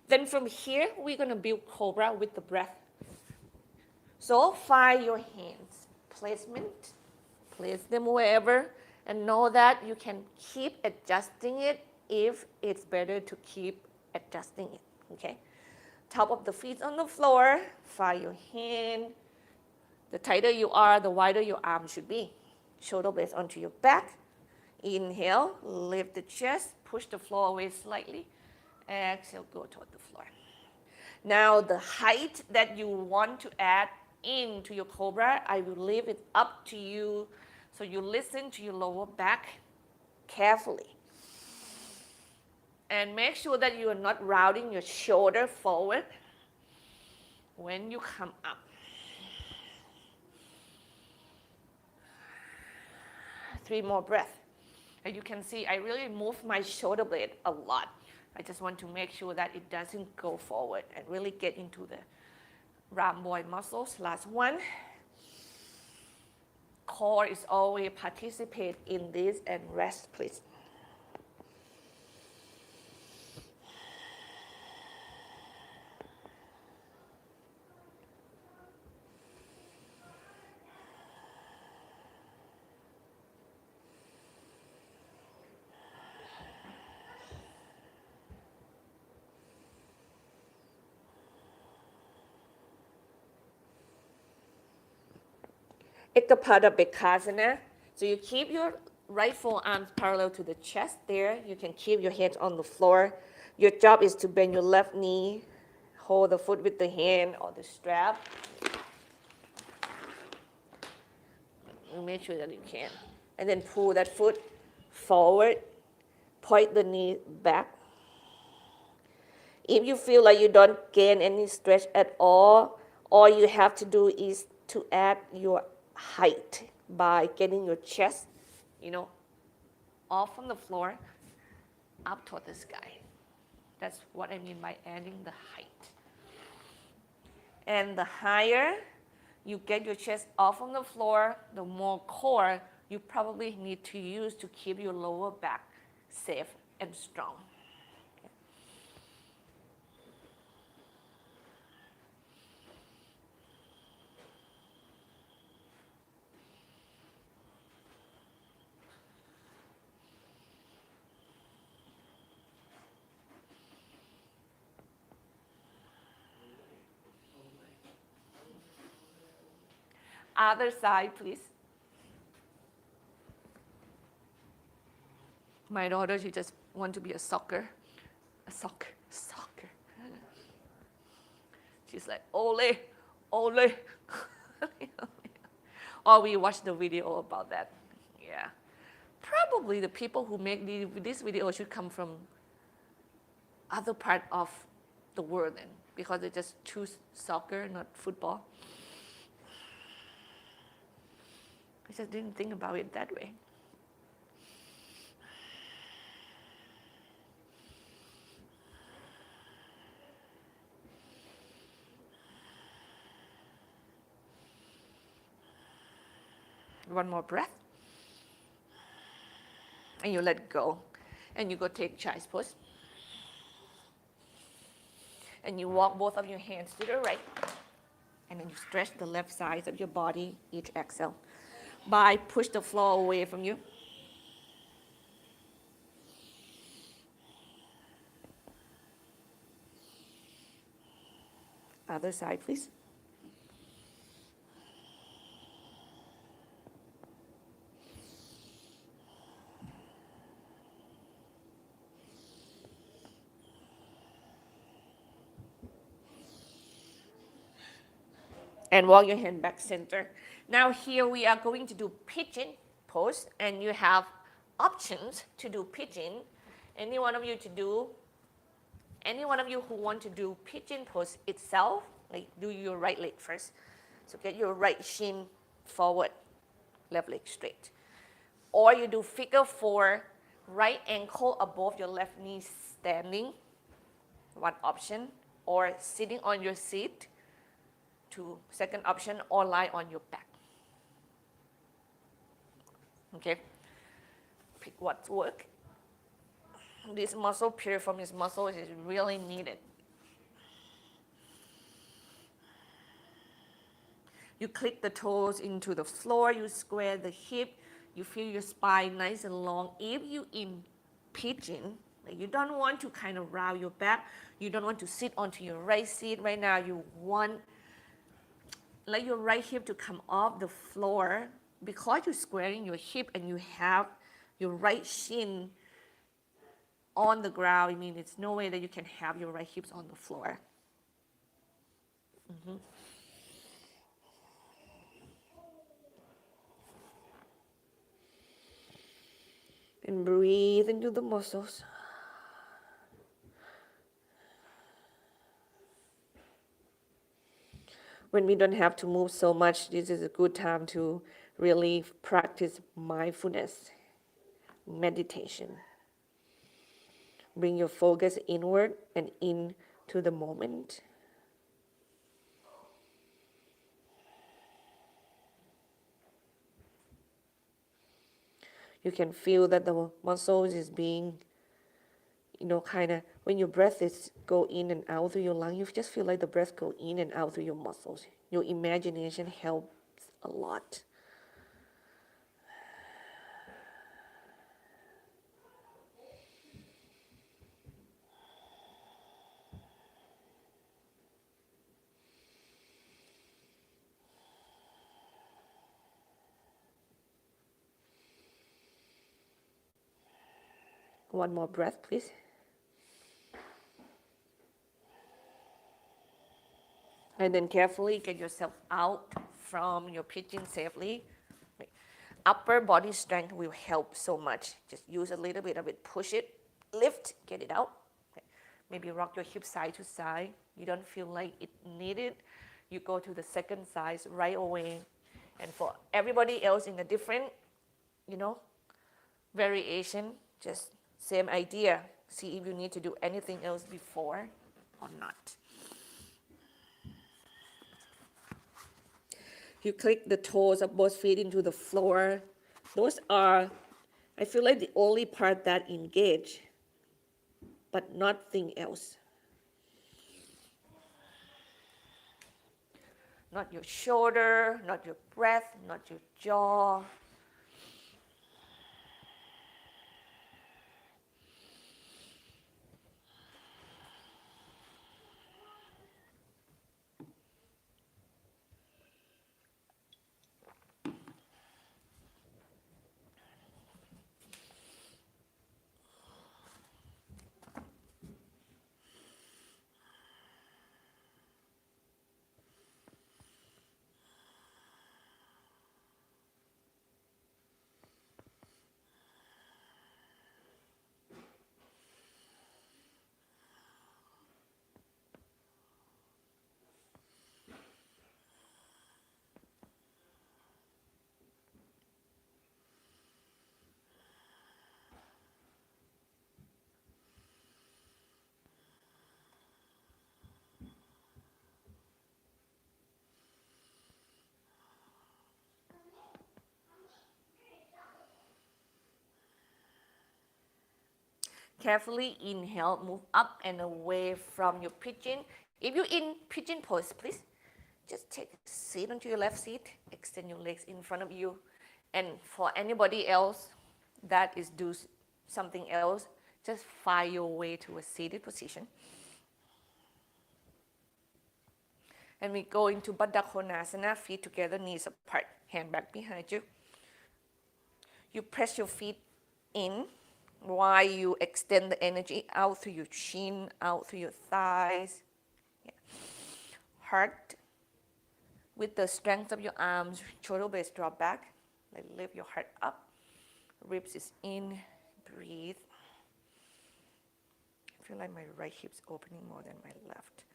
Then from here, we're going to build cobra with the breath. So find your hands placement, place them wherever, and know that you can keep adjusting it if it's better to keep adjusting it, okay? Top of the feet on the floor, find your hand. The tighter you are, the wider your arm should be. Shoulder blades onto your back. Inhale, lift the chest, push the floor away slightly. Exhale, go toward the floor. Now the height that you want to add into your cobra, I will leave it up to you. So you listen to your lower back carefully. And make sure that you are not rounding your shoulder forward when you come up. Three more breaths. As you can see, I really move my shoulder blade a lot. I just want to make sure that it doesn't go forward and really get into the rhomboid muscles. Last one. Core is always participate in this, and rest, please. Ekapada Bekasana. So you keep your right forearms parallel to the chest there. You can keep your hands on the floor. Your job is to bend your left knee, hold the foot with the hand or the strap. Make sure that you can. And then pull that foot forward, point the knee back. If you feel like you don't gain any stretch at all you have to do is to add your height by getting your chest, off from the floor, up toward the sky. That's what I mean by adding the height. And the higher you get your chest off from the floor, the more core you probably need to use to keep your lower back safe and strong. Other side, please. My daughter, she just wants to be a soccer. She's like, ole, ole. Or we watched the video about that. Yeah. Probably the people who make this video should come from other part of the world then, because they just choose soccer, not football. I just didn't think about it that way. One more breath. And you let go. And you go take child's pose. And you walk both of your hands to the right. And then you stretch the left side of your body each exhale. By push the floor away from you. Other side, please. And walk your hand back center. Now here we are going to do pigeon pose, and you have options to do pigeon. Any one of you who want to do pigeon pose itself, like do your right leg first. So get your right shin forward, left leg straight. Or you do figure four, right ankle above your left knee standing, one option. Or sitting on your seat, two, second option, or lie on your back. Okay, pick what works. This muscle, piriformis muscle, is really needed. You click the toes into the floor, you square the hip, you feel your spine nice and long. If you in pigeon, like you don't want to kind of round your back, you don't want to sit onto your right seat right now, you want like your right hip to come off the floor. Because you're squaring your hip and you have your right shin on the ground, I mean, it's no way that you can have your right hips on the floor. And breathe into the muscles. When we don't have to move so much, this is a good time to really practice mindfulness, meditation. Bring your focus inward and into the moment. You can feel that the muscles is being, kind of, when your breath is go in and out through your lung, you just feel like the breath go in and out through your muscles. Your imagination helps a lot. One more breath, please. And then carefully get yourself out from your pigeon safely. Upper body strength will help so much. Just use a little bit of it. Push it, lift, get it out. Maybe rock your hips side to side. You don't feel like it needed. You go to the second side right away. And for everybody else in a different, variation, just same idea. See if you need to do anything else before or not. You click the toes of both feet into the floor. Those are, I feel like, the only part that engage, but nothing else. Not your shoulder, not your breath, not your jaw. Carefully inhale, move up and away from your pigeon. If you're in pigeon pose, please just take a seat onto your left seat, extend your legs in front of you. And for anybody else that is do something else, just find your way to a seated position. And we go into Baddha Konasana, feet together, knees apart, hand back behind you. You press your feet in while you extend the energy out through your chin, out through your thighs. Yeah. Heart With the strength of your arms, shoulder blades drop back. Lift your heart up. Ribs is in. Breathe. I feel like my right hip's opening more than my left.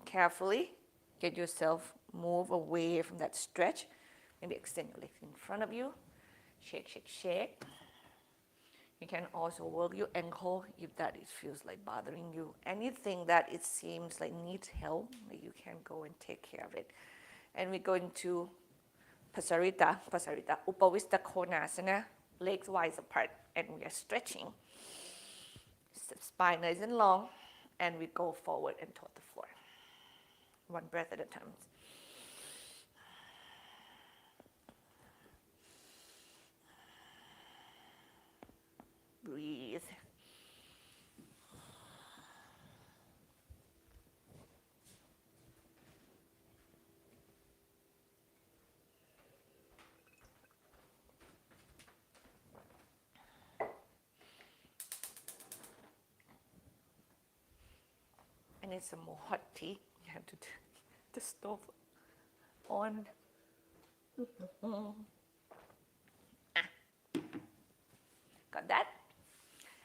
Carefully get yourself move away from that stretch. Maybe extend your legs in front of you. Shake, shake, shake. You can also work your ankle if that it feels like bothering you. Anything that it seems like needs help, you can go and take care of it. And we're going to Pasarita, Upavista Konasana, legs wide apart, and we are stretching. Spine nice and long, and we go forward and toward the floor. One breath at a time. Breathe. I need some more hot tea. You have to turn the stove on. Got that?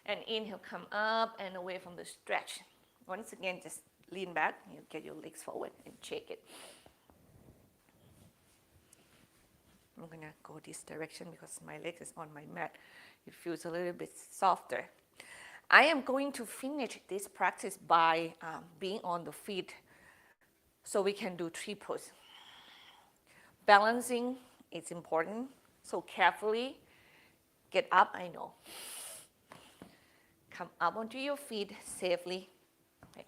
And inhale, come up and away from the stretch. Once again, just lean back. You get your legs forward and shake it. I'm gonna go this direction because my leg is on my mat. It feels a little bit softer. I am going to finish this practice by being on the feet so we can do 3 poses. Balancing is important, so carefully get up, I know. Come up onto your feet safely. Okay.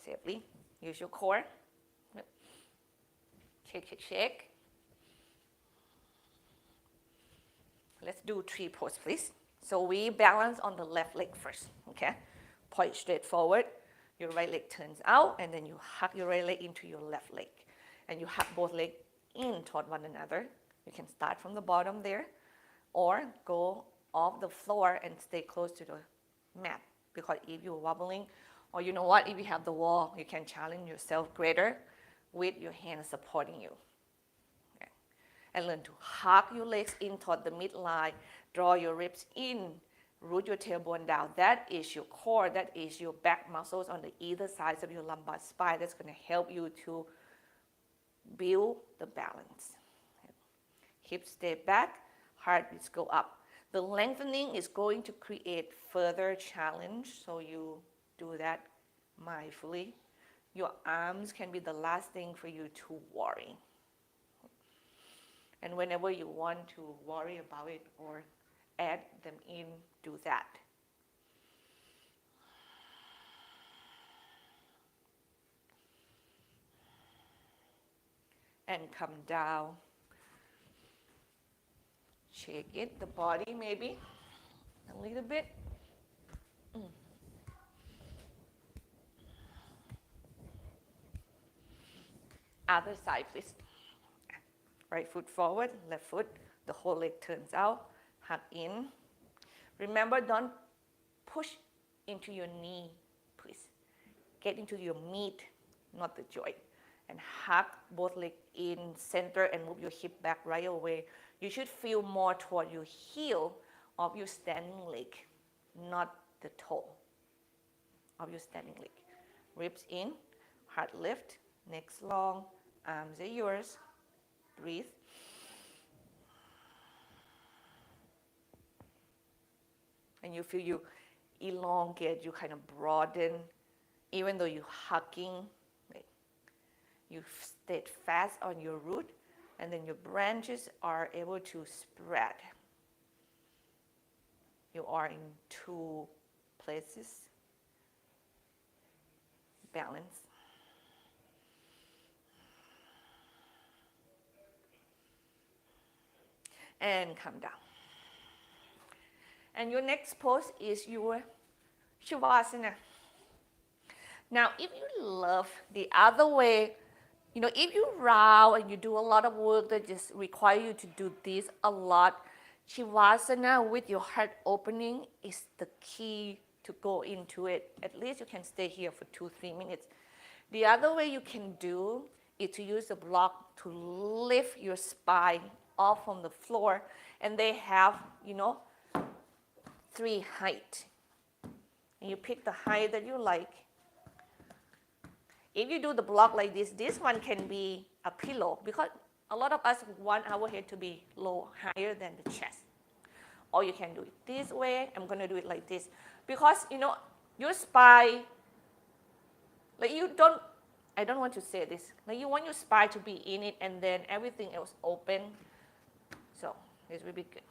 Safely. Use your core. Shake, shake, shake. Let's do 3 poses, please. So we balance on the left leg first, okay? Point straight forward. Your right leg turns out, and then you hug your right leg into your left leg. And you hug both legs in toward one another. You can start from the bottom there, or go off the floor and stay close to the mat. Because if you're wobbling, or you know what, if you have the wall, you can challenge yourself greater with your hands supporting you. Okay. And learn to hug your legs in toward the midline, draw your ribs in, root your tailbone down. That is your core, that is your back muscles on the either sides of your lumbar spine. That's going to help you to build the balance. Hips stay back, heartbeats go up. The lengthening is going to create further challenge, so you do that mindfully. Your arms can be the last thing for you to worry. And whenever you want to worry about it or add them in, do that. And come down. Shake it, the body maybe, a little bit. Other side, please. Right foot forward, left foot, the whole leg turns out, hug in. Remember, don't push into your knee, please. Get into your meat, not the joint. And hug both legs in center and move your hip back right away. You should feel more toward your heel of your standing leg, not the toe of your standing leg. Ribs in, heart lift, neck long, arms are yours. Breathe. And you feel you elongate, you kind of broaden, even though you're hugging. Right? You stay fast on your root, and then your branches are able to spread. You are in 2 places. Balance. And come down. And your next pose is your Shavasana. Now, if you love the other way, if you row and you do a lot of work that just require you to do this a lot, Shavasana with your heart opening is the key to go into it. At least you can stay here for 2-3 minutes. The other way you can do is to use a block to lift your spine off from the floor, and they have, 3 height. And you pick the height that you like. If you do the block like this one can be a pillow, because a lot of us want our head to be higher than the chest. Or you can do it this way. I'm going to do it like this. Because, your spine, I don't want to say this, you want your spine to be in it and then everything else open. So this will be good.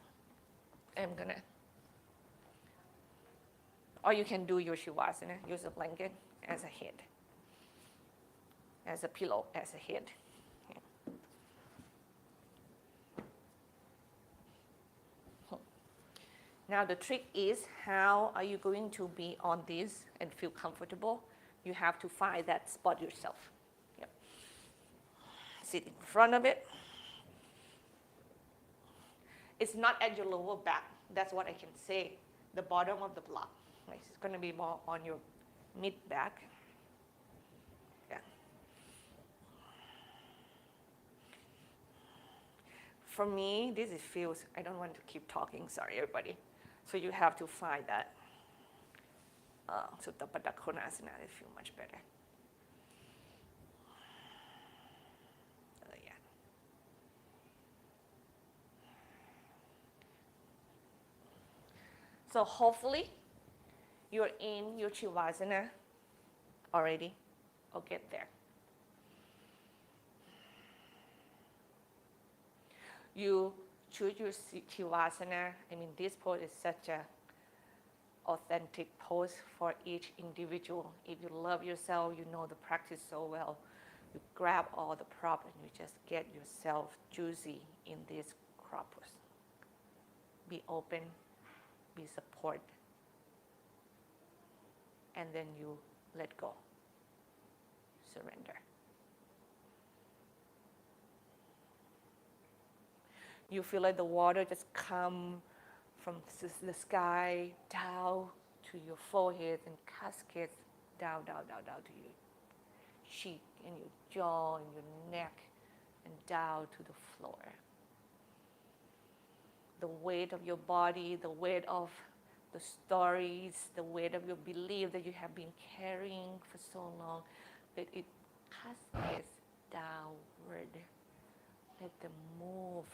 Or you can do your Shavasana, use a blanket as a head, as a pillow, as a head. Now the trick is, how are you going to be on this and feel comfortable? You have to find that spot yourself. Yep. Sit in front of it. It's not at your lower back. That's what I can say. The bottom of the block. It's going to be more on your mid back. Yeah. For me, this feels, I don't want to keep talking, sorry everybody. So you have to find that. Supta Pada Konasana, I feel much better. Yeah. So hopefully you're in your Shavasana already, or get there. You choose your Shavasana. I mean, this pose is such a authentic pose for each individual. If you love yourself, you know the practice so well. You grab all the prop and you just get yourself juicy in this crop pose. Be open, be support, and then you let go. Surrender. You feel like the water just come from the sky down to your forehead and cascades down to your cheek and your jaw and your neck and down to the floor. The weight of your body, the weight of the stories, the weight of your belief that you have been carrying for so long, that it cascades downward. Let them move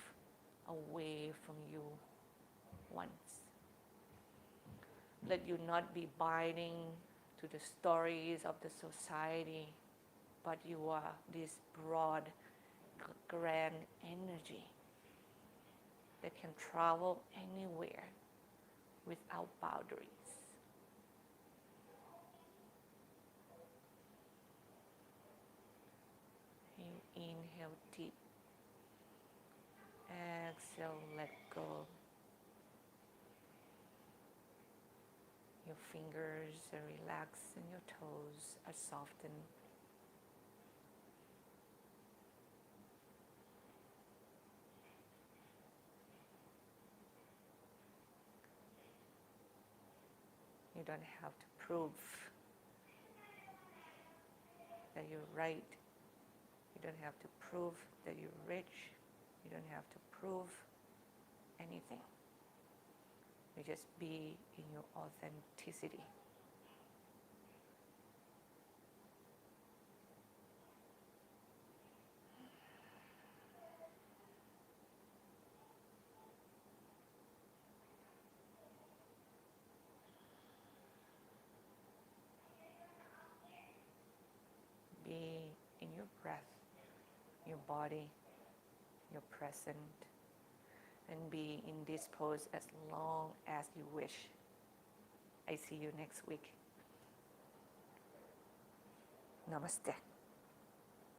away from you once. Let you not be binding to the stories of the society, but you are this broad, grand energy that can travel anywhere without boundaries. You inhale deep. Exhale, let go. Your fingers are relaxed and your toes are softened. You don't have to prove that you're right. You don't have to prove that you're rich. You don't have to prove anything. You just be in your authenticity. Be in your breath, your body, your present, and be in this pose as long as you wish. I see you next week. Namaste.